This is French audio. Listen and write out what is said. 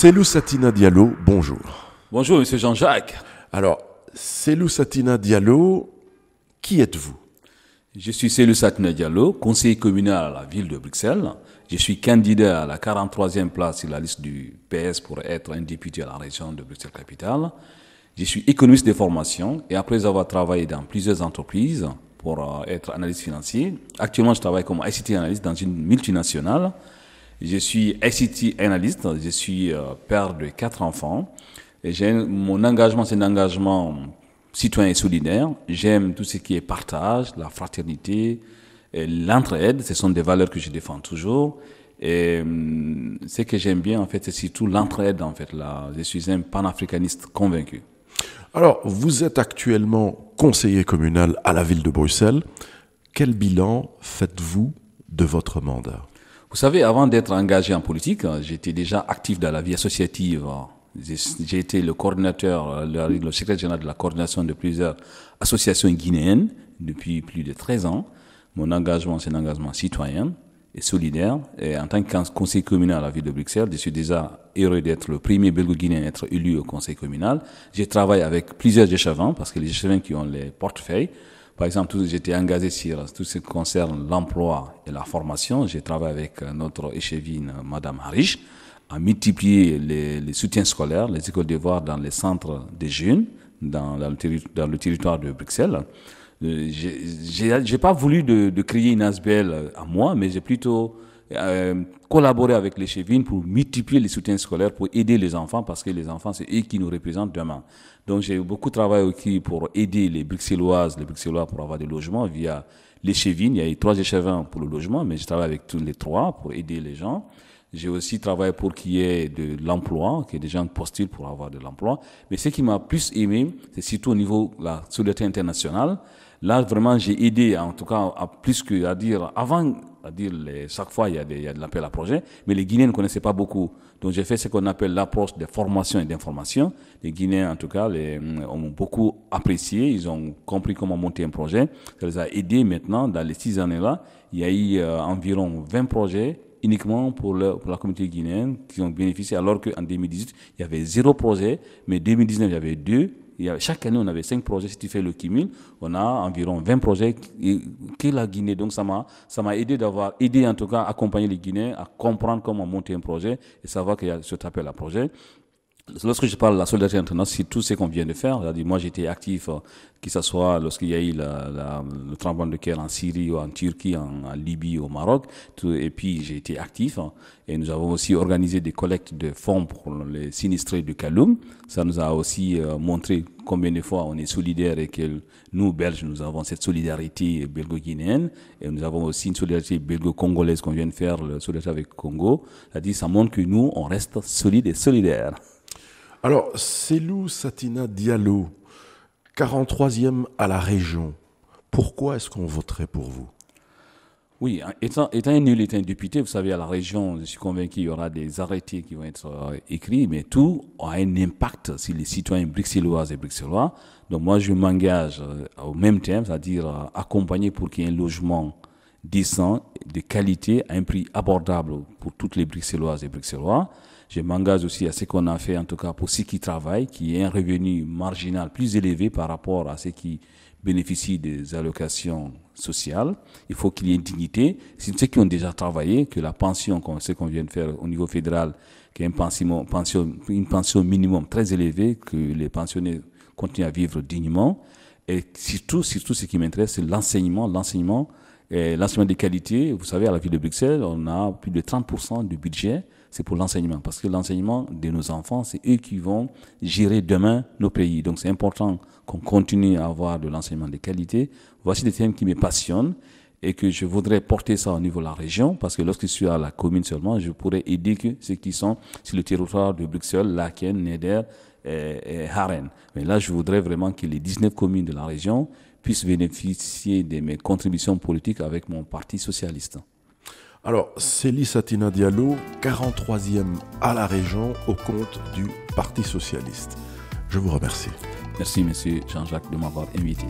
Cellou Satina Diallo, bonjour. Bonjour, monsieur Jean-Jacques. Alors, Cellou Satina Diallo, qui êtes-vous? Je suis Cellou Satina Diallo, conseiller communal à la ville de Bruxelles. Je suis candidat à la 43e place sur la liste du PS pour être un député à la région de Bruxelles-Capitale. Je suis économiste de formation et après avoir travaillé dans plusieurs entreprises pour être analyste financier, actuellement je travaille comme ICT analyste dans une multinationale. Je suis ICT analyste, je suis père de 4 enfants. Et mon engagement, c'est un engagement citoyen et solidaire. J'aime tout ce qui est partage, la fraternité, l'entraide. Ce sont des valeurs que je défends toujours. Et ce que j'aime bien, en fait, c'est surtout l'entraide, en fait. Là, je suis un panafricaniste convaincu. Alors, vous êtes actuellement conseiller communal à la ville de Bruxelles. Quel bilan faites-vous de votre mandat? Vous savez, avant d'être engagé en politique, j'étais déjà actif dans la vie associative. J'ai été le coordinateur, le secrétaire général de la coordination de plusieurs associations guinéennes depuis plus de 13 ans. Mon engagement, c'est un engagement citoyen et solidaire. Et en tant que conseiller communal à la ville de Bruxelles, je suis déjà heureux d'être le premier belgo-guinéen à être élu au conseil communal. Je travaille avec plusieurs échevins, parce que les échevins qui ont les portefeuilles, par exemple, j'étais engagé sur tout ce qui concerne l'emploi et la formation. J'ai travaillé avec notre échevine, Madame Harish, à multiplier les soutiens scolaires, les écoles de devoirs dans les centres des jeunes, dans le territoire de Bruxelles. J'ai pas voulu de créer une ASBL à moi, mais j'ai plutôt collaboré avec les chevines pour multiplier les soutiens scolaires, pour aider les enfants, parce que les enfants, c'est eux qui nous représentent demain. Donc j'ai beaucoup travaillé aussi pour aider les Bruxellois pour avoir des logements via les chevines. Il y a eu 3 échevins pour le logement, mais je travaille avec tous les 3 pour aider les gens. J'ai aussi travaillé pour qu'il y ait de l'emploi, que des gens postulent pour avoir de l'emploi. Mais ce qui m'a plus aimé, c'est surtout au niveau de la solidarité internationale. Là, vraiment, j'ai aidé, en tout cas, à plus que à dire, avant, chaque fois, il y a de l'appel à projet, mais les Guinéens ne connaissaient pas beaucoup. Donc, j'ai fait ce qu'on appelle l'approche de formation et d'information. Les Guinéens, en tout cas, ont beaucoup apprécié. Ils ont compris comment monter un projet. Ça les a aidés maintenant. Dans les 6 années-là, il y a eu environ 20 projets uniquement pour la communauté guinéenne qui ont bénéficié, alors qu'en 2018, il y avait 0 projet, mais 2019, il y avait 2. Chaque année, on avait 5 projets. Si tu fais le cumul, on a environ 20 projets que la Guinée. Donc, ça m'a aidé d'avoir aidé, en tout cas, accompagner les Guinéens à comprendre comment monter un projet et savoir qu'il y a ce appel à projet. Lorsque je parle de la solidarité internationale, c'est tout ce qu'on vient de faire. C'est-à-dire, moi, j'étais actif, que ce soit lorsqu'il y a eu le tremblement de terre en Syrie ou en Turquie, en Libye, au Maroc. Et puis, j'ai été actif. Et nous avons aussi organisé des collectes de fonds pour les sinistrés de Kaloum. Ça nous a aussi montré combien de fois on est solidaires et que nous, Belges, nous avons cette solidarité belgo-guinéenne. Et nous avons aussi une solidarité belgo-congolaise qu'on vient de faire, la solidarité avec le Congo. C'est-à-dire, ça montre que nous, on reste solides et solidaires. Alors, Cellou Satina Diallo, 43e à la région. Pourquoi est-ce qu'on voterait pour vous? Oui, étant un élu, étant un député, vous savez, à la région, je suis convaincu qu'il y aura des arrêtés qui vont être écrits, mais tout a un impact sur les citoyens bruxellois et bruxellois. Donc moi, je m'engage au même thème, c'est-à-dire accompagner pour qu'il y ait un logement décent, de qualité, à un prix abordable pour toutes les bruxelloises et bruxellois. Je m'engage aussi à ce qu'on a fait, en tout cas pour ceux qui travaillent, qui aient un revenu marginal plus élevé par rapport à ceux qui bénéficient des allocations sociales. Il faut qu'il y ait une dignité. C'est ceux qui ont déjà travaillé, que la pension, ce qu'on vient de faire au niveau fédéral, qui est une pension minimum très élevée, que les pensionnés continuent à vivre dignement. Et surtout ce qui m'intéresse, c'est l'enseignement de qualité. Vous savez, à la ville de Bruxelles, on a plus de 30% du budget, c'est pour l'enseignement. Parce que l'enseignement de nos enfants, c'est eux qui vont gérer demain nos pays. Donc c'est important qu'on continue à avoir de l'enseignement de qualité. Voici des thèmes qui me passionnent et que je voudrais porter ça au niveau de la région. Parce que lorsque je suis à la commune seulement, je pourrais aider que ceux qui sont sur le territoire de Bruxelles, Laken, Neder et Haren. Mais là, je voudrais vraiment que les 19 communes de la région puissent bénéficier de mes contributions politiques avec mon parti socialiste. Alors, Cellou Satina Diallo, 43e à la région au compte du Parti socialiste. Je vous remercie. Merci, monsieur Jean-Jacques, de m'avoir invité.